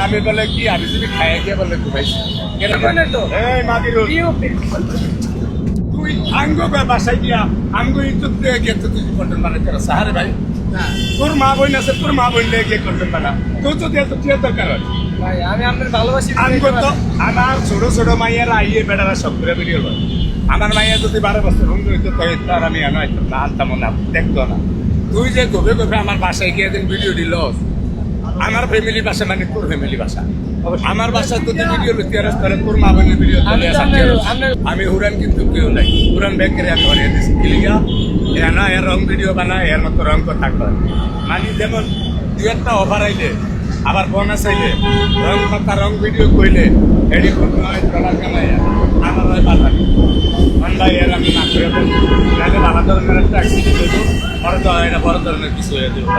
আমি বলে কি আমি যদি খাই গিয়ে বলে ঘুমাইছি এই মাগির তুই আঙ্গ বাসায় গিয়া আঙ্গ ইজ্জত দিয়ে গিয়ে তুই কন্টেন্ট বানাইতে সাহারে ভাই তোর মা বোন আছে তোর মা বোন দিয়ে গিয়ে কন্টেন্ট বানা তোর তো দিয়ে তো কি দরকার হয় ভাই আমি আপনার ভালোবাসি আঙ্গ তো আমার ছোট ছোট মাইয়ারা আইয়ে বেড়ারা সব করে ভিডিও করে আমার মাইয়া যদি 12 বছর হুম হইতো তো তার আমি আনতাম না আনতাম না দেখতো না তুই যে গভে গভে আমার বাসায় গিয়ে দিন ভিডিও দিল আমার ফ্যামিলি বাসা মানে তোর ফ্যামিলি বাসা আমার বাসায় তো ভিডিও লইতে আর তাহলে তোর মা বোনের ভিডিও আমি হুরান কিন্তু কেউ নাই হুরান ব্যাংকের আমি বানিয়ে দিচ্ছি কিলিগা এ না এর রং ভিডিও বানায় এর মতো রং তো থাকবে মানে যেমন দু একটা অফার আইলে আবার বোনাস আইলে রং কথা রং ভিডিও কইলে এডি ডলার কামাই আমার হয় বাধা ভাই এর আমি না করে নাহলে বাবা ধরনের একটা অ্যাক্সিডেন্ট হইতো বড় ধরনের কিছু হয়ে যাবে